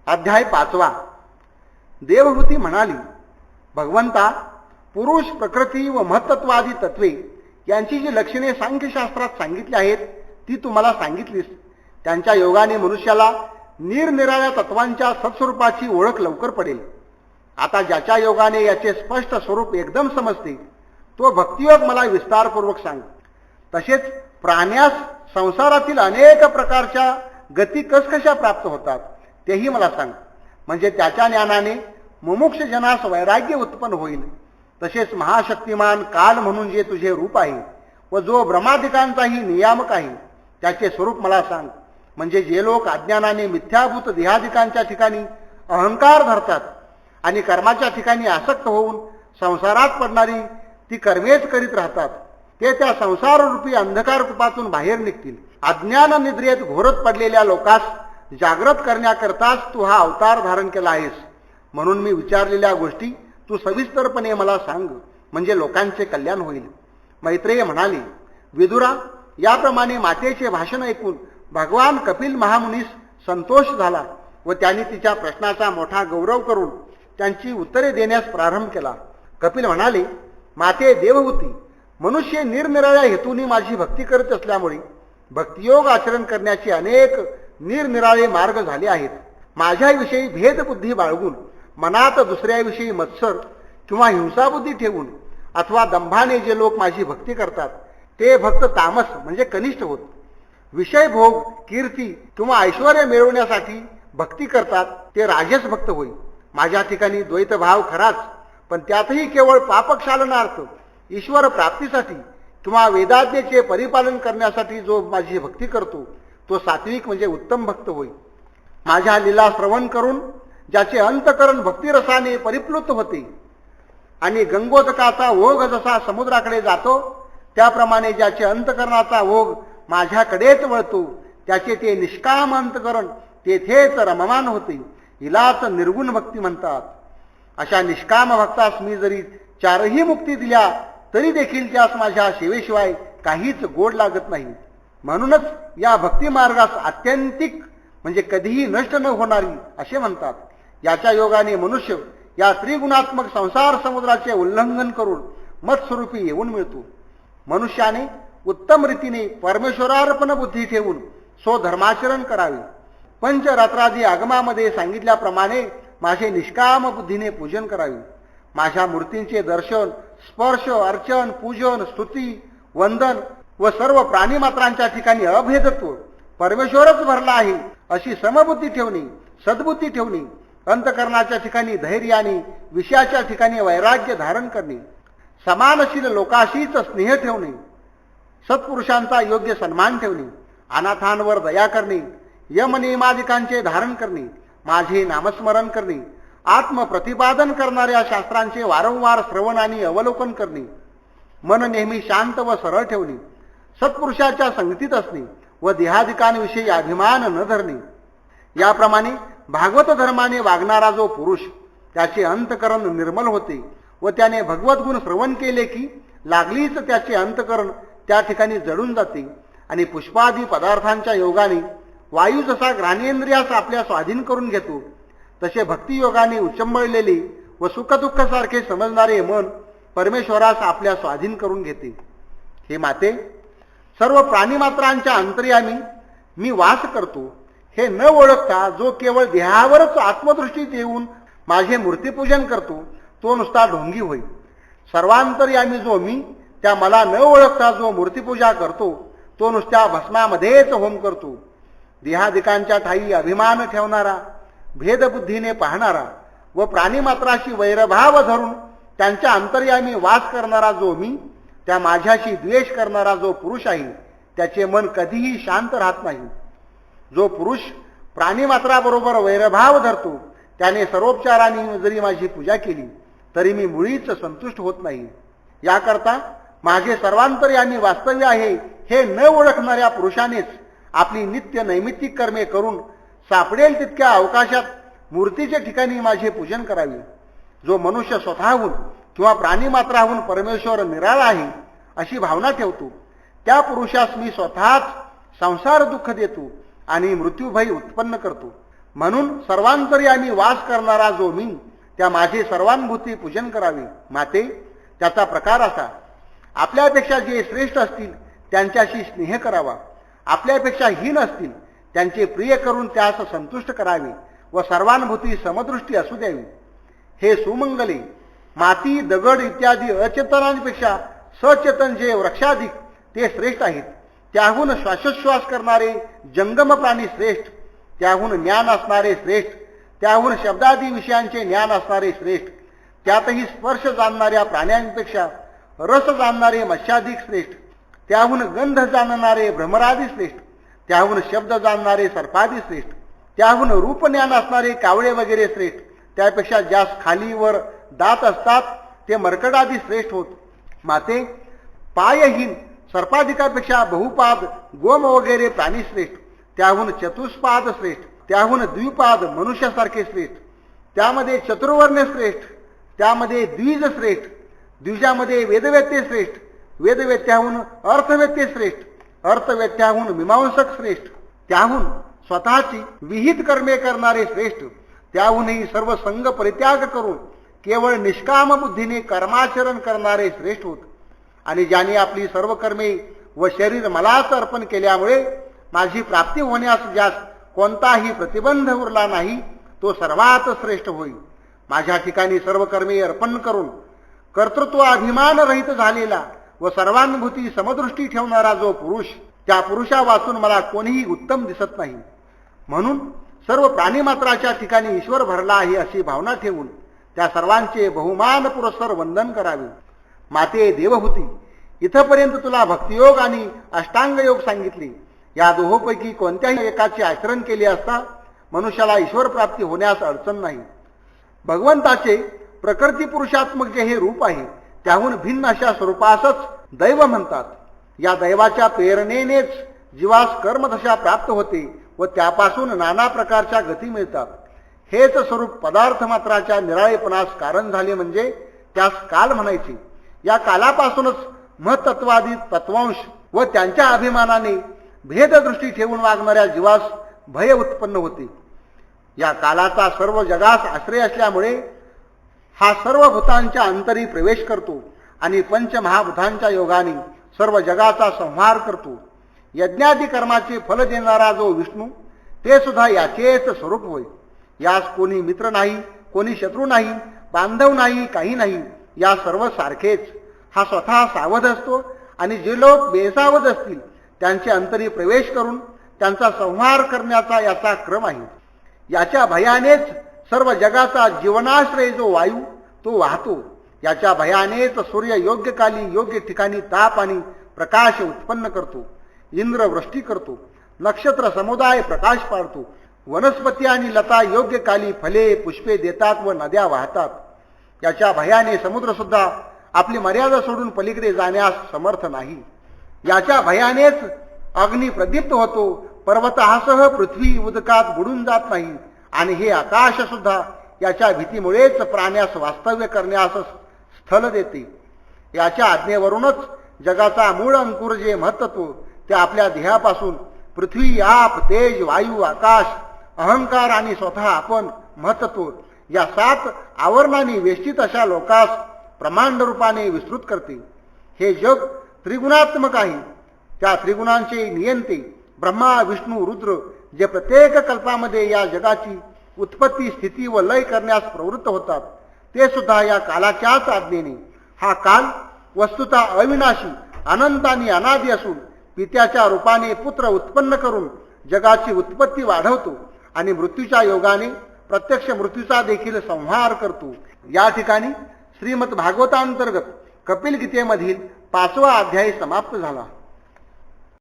अध्याय 5. देवहूती म्हणाली, भगवंता, पुरुष, प्रकृती व महत्त्ववादी तत्वे यांची जी लक्षणे सांख्यशास्त्रात सांगितली आहेत ती तुम्हाला सांगितलीस. त्यांच्या योगाने मनुष्याला निरनिराळ्या तत्वांच्या सत्स्वरूपाची ओळख लवकर पडेल. आता ज्याच्या योगाने याचे स्पष्ट स्वरूप एकदम समजते तो भक्तियोग मला विस्तारपूर्वक सांग. तसेच प्राण्यास संसारातील अनेक प्रकारच्या गती कशा प्राप्त होतात तेही मला सांग, म्हणजे त्याच्या ज्ञानाने मुमुक्ष जनास वैराग्य उत्पन्न होईल. तसेच महाशक्तिमान काल म्हणून जे तुझे रूप आहे व जो ब्रह्मादिकांचाही नियामक आहे त्याचे स्वरूप मला सांग, म्हणजे जे लोक अज्ञानाने मिथ्याभूत देहादिकांच्या ठिकाणी अहंकार धरतात आणि कर्माच्या ठिकाणी आसक्त होऊन संसारात पडणारी ती कर्मेच करीत राहतात ते त्या संसाररूपी अंधकार कुपातून बाहेर निघतील. अज्ञान निद्रेत घोरत पडलेल्या लोकास जागृत करण्याकरताच तू हा अवतार धारण केला आहेस. म्हणून मी विचारलेल्या गोष्टी तू सविस्तरपणे मला सांग, म्हणजे लोकांचे कल्याण होईल. मैत्रेय म्हणाली, विदुरा, याप्रमाणे मातेचे भाषण ऐकून भगवान कपिल महामुनीस संतोष झाला व त्यांनी तिच्या प्रश्नाचा मोठा गौरव करून त्यांची उत्तरे देण्यास प्रारंभ केला. कपिल म्हणाले, माते देवहूती, मनुष्य निरनिराळ्या हेतूंनी माझी भक्ती करत असल्यामुळे भक्तियोग आचरण करण्याचे अनेक निरनिराळे मार्ग झाले आहेत. माझ्याविषयी भेदबुद्धी बाळगून मनात दुसऱ्याविषयी मत्सर किंवा हिंसाबुद्धी ठेवून अथवा दंभाने जे लोक माझी भक्ती करतात ते भक्त तामस म्हणजे कनिष्ठ होत. विषय भोग, कीर्ती किंवा ऐश्वर्य मिळवण्यासाठी भक्ती करतात ते राजस भक्त होईल. माझ्या ठिकाणी द्वैतभाव खराच, पण त्यातही केवळ पापक्षालनार्थ ईश्वर प्राप्तीसाठी किंवा वेदाज्ञेचे परिपालन करण्यासाठी जो माझी भक्ती करतो तो सात्विक म्हणजे उत्तम भक्त होईल. माझ्या लीला श्रवण करून ज्याचे अंतकरण भक्तिरसाने परिप्लुत होते आणि गंगोदकाचा ओघ जसा समुद्राकडे जातो त्याप्रमाणे ज्याचे अंतकरणाचा ओघ माझ्याकडेच वळतो त्याचे ते निष्काम अंतकरण तेथेच रममान होते. हिलाच निर्गुण भक्ती म्हणतात. अशा निष्काम भक्तास मी जरी चारही मुक्ती दिल्या तरी देखील त्यास माझ्या सेवेशिवाय काहीच गोड लागत नाही. म्हणूनच या भक्ती मार्गास आत्यंतिक म्हणजे कधीही नष्ट न होणारी असे म्हणतात. याच्या योगाने मनुष्य या त्रिगुणात्मक संसार समुद्राचे उल्लंघन करून मत्स्वरूपी येऊन मिळतो. मनुष्याने उत्तम रीतीने परमेश्वरार्पण बुद्धी ठेवून स्वधर्माचरण करावे. पंचरात्रादी आगमामध्ये सांगितल्याप्रमाणे माझे निष्काम बुद्धीने पूजन करावे. माझ्या मूर्तींचे दर्शन, स्पर्श, अर्चन, पूजन, स्तुती, वंदन व सर्व प्राणीमात्रांच्या ठिकाणी अभेदत्व परमेश्वरच भरला आहे अशी समबुद्धी ठेवणे, सद्बुद्धी ठेवणे, अंतकरणाच्या ठिकाणी धैर्य आणि विषयाच्या ठिकाणी वैराग्य धारण करणे, समानशील लोकाशीच स्नेह ठेवणे, सत्पुरुषांचा योग्य सन्मान ठेवणे, अनाथांवर दया करणे, यमनियमादिकांचे धारण करणे, माझे नामस्मरण करणे, आत्मप्रतिपादन करणाऱ्या शास्त्रांचे वारंवार श्रवण आणि अवलोकन करणे, मन नेहमी शांत व सरळ ठेवणे, सत्पुरुषाच्या संगतीत असणे व देहादिकांविषयी अभिमान न धरणे. याप्रमाणे भागवत धर्माने वागणारा जो पुरुष त्याचे अंतकरण निर्मल होते व त्याने भगवत गुण श्रवण केले की लागलीच त्याचे अंतकरण त्या ठिकाणी जडून जाते आणि पुष्पादी पदार्थांच्या योगाने वायू जसा घ्राणेंद्रियास आपल्या स्वाधीन करून घेतो तसे भक्तियोगाने उचंबळलेले व सुखदुःख सारखे समजणारे मन परमेश्वरास आपल्या स्वाधीन करून घेते. हे माते, सर्व प्राणीमात्रांच्या अंतर्यामी मी वास करतो हे न ओळखता जो केवळ देहावरच आत्मदृष्टी देऊन माझे मूर्तीपूजन करतो तो नुसता ढोंगी होईल. सर्वांतर्यामी जो मी त्या मला न ओळखता जो मूर्तीपूजा करतो तो नुसत्या भस्मामध्येच होम करतो. देहादिकांच्या ठाई अभिमान ठेवणारा, भेदबुद्धीने पाहणारा व प्राणीमात्राशी वैरभाव धरून त्यांच्या अंतर्यामी वास करणारा जो मी, त्या माझ्याशी द्वेष करणारा जो पुरुष आहे त्याचे मन कधीही शांत राहत नाही. जो पुरुष प्राणीमात्राबरोबर वैरभाव धरतो त्याने सर्वोपचाराने जरी माझी पूजा केली तरी मी मुळीच संतुष्ट होत नाही. याकरता माझे सर्वांतर्यामी वास्तव्य आहे हे न ओळखणाऱ्या पुरुषानेच आपली नित्य नैमित्तिक कर्मे करून सापडेल तितक्या अवकाशात मूर्तीच्या ठिकाणी माझे पूजन करावे. जो मनुष्य स्वतःहून किंवा प्राणीमात्राहून परमेश्वर निराळा आहे अशी भावना ठेवतो त्या पुरुषास मी स्वतःच संसार दुःख देतो आणि मृत्यूभय उत्पन्न करतो. म्हणून सर्वांतर्यामी वास करणारा जो मी, त्या माझे सर्वांभूती पूजन करावे. माते, त्याचा प्रकार असा: आपल्यापेक्षा जे श्रेष्ठ असतील त्यांच्याशी स्नेह करावा, आपल्यापेक्षा हीन असतील त्यांचे प्रिय करून त्यास संतुष्ट करावे व सर्वांभूती समदृष्टी असू द्यावी. हे सुमंगले, माती, दगड इत्यादी अचेतनांपेक्षा सचेतन जे वृक्षाधिक ते श्रेष्ठ आहेत. त्याहून श्वासोच्छ्वास करणारे जंगम प्राणी श्रेष्ठ, त्याहून ज्ञान असणारे श्रेष्ठ, त्याहून शब्दादी विषयांचे ज्ञान असणारे श्रेष्ठ, त्यातही स्पर्श जाणणाऱ्या प्राण्यांपेक्षा रस जाणणारे मत्स्याधिक श्रेष्ठ, त्याहून गंध जाणणारे भ्रमरादी श्रेष्ठ, त्याहून शब्द जाणणारे सर्पादी श्रेष्ठ, त्याहून रूप ज्ञान असणारे कावळे वगैरे श्रेष्ठ, त्यापेक्षा ज्यास खाली वर दात असतात ते मर्कटादी श्रेष्ठ होत. माते, पायहीन सर्पाधिकापेक्षा बहुपाद गोम वगैरे प्राणी श्रेष्ठ, त्याहून चतुष्पाद श्रेष्ठ, त्याहून द्विपाद मनुष्यासारखे श्रेष्ठ, त्यामध्ये चतुर्वर्ण श्रेष्ठ, त्यामध्ये द्विज श्रेष्ठ, द्विजामध्ये वेदवेत्ते श्रेष्ठ, वेदवेत्याहून अर्थवेत्ते श्रेष्ठ, अर्थवेत्याहून मीमांसक श्रेष्ठ, त्याहून स्वतःची विहित कर्मे करणारे श्रेष्ठ, त्याहूनही सर्व संग परित्याग करून केवळ निष्काम बुद्धीने कर्माचरण करणारे श्रेष्ठ होत. आणि ज्याने आपली सर्व कर्मे व शरीर मलाच अर्पण केल्यामुळे माझी प्राप्ती होण्यास ज्यास कोणताही प्रतिबंध उरला नाही तो सर्वात श्रेष्ठ होईल. माझ्या ठिकाणी सर्व कर्मे अर्पण करून कर्तृत्व अभिमान रहित झालेला व सर्वानुभूती समदृष्टी ठेवणारा जो पुरुष, त्या पुरुषा वाचून मला कोणीही उत्तम दिसत नाही. म्हणून सर्व प्राणीमात्राच्या ठिकाणी ईश्वर भरला आहे अशी भावना ठेवून त्या सर्वांचे बहुमान पुरस्सर वंदन करावे. माते देवहूती, इथपर्यंत तुला भक्तियोग आणि अष्टांगयोग सांगितले. या दोहोपैकी कोणत्याही एकाचे आचरण केले असता मनुष्याला ईश्वर प्राप्ती होण्यास अडचण नाही. भगवंताचे प्रकृती पुरुषात्मक जे हे रूप आहे त्याहून भिन्न अशा स्वरूपासच दैव म्हणतात. या दैवाच्या प्रेरणेनेच जीवास कर्मदशा प्राप्त होते व त्यापासून नाना प्रकारच्या गती मिळतात. हेच स्वरूप पदार्थ मात्राच्या निराळेपणास कारण झाले म्हणजे त्यास काल म्हणायचे. या कालापासूनच महत्त्वादी तत्वांश व त्यांच्या अभिमानाने भेददृष्टी ठेवून वागणाऱ्या जीवास भय उत्पन्न होते. या कालाचा सर्व जगास आश्रय असल्यामुळे हा सर्व भूतांच्या अंतरी प्रवेश करतो आणि पंचमहाभूतांच्या योगाने सर्व जगाचा संहार करतो. यज्ञादी कर्माचे फल देणारा जो विष्णू ते सुद्धा याचेच स्वरूप होय. यास कोणी मित्र नाही, कोणी शत्रू नाही, बांधव नाही, काही नाही. या सर्व सारखेच. हा स्वतः सावध असतो आणि जे लोक बेसावध असतील त्यांचे अंतरी प्रवेश करून त्यांचा संहार करण्याचा याचा क्रम आहे. याच्या भयानेच सर्व जगाचा जीवनाश्रय जो वायू तो वाहतो. याच्या भयानेच सूर्य योग्य काली योग्य ठिकाणी ताप आणि प्रकाश उत्पन्न करतो. इंद्र वृष्टी करतो. नक्षत्र समुदाय प्रकाश पाडतो. वनस्पती आणि लता योग्य काली फले पुष्पे देतात व नद्या वाहतात. याच्या भयाने समुद्र सुद्धा आपली मर्यादा सोडून पलीकडे जाण्यास समर्थ नाही. याच्या भयानेच अग्नी प्रदीप्त होतो. पर्वतासह पृथ्वी उदकात बुडून जात नाही. आणि हे आकाश सुद्धा याच्या भीतीमुळेच प्राण्यास वास्तव्य करण्यास स्थल देते. याच्या आज्ञेवरूनच जगाचा मूळ अंकुर जे महत्त्व ते आपल्या देहापासून पृथ्वी, आप, तेज, वायू, आकाश, अहंकार आणि स्वतः आपण महत्त्व या 7 आवरणांनी वेष्टित अशा लोकास प्रमांड रूपाने विस्तृत करते. हे जग त्रिगुणात्मक आहे. त्या त्रिगुणांचे नियंते ब्रह्मा, विष्णू, रुद्र जे प्रत्येक कल्पामध्ये या जगाची उत्पत्ती, स्थिती व लय करण्यास प्रवृत्त होतात ते सुद्धा या कालाच्याच आज्ञेने. हा काल वस्तुतः अविनाशी, अनंत आणि अनादी असून पित्याच्या रूपाने पुत्र उत्पन्न करून जगाची उत्पत्ती वाढवतो आणि मृत्यूच्या योगाने प्रत्यक्ष मृत्यूचा देखील संहार करतो. या ठिकाणी श्रीमद भागवतांतर्गत कपिल गीतेमधील 5वा अध्याय समाप्त झाला.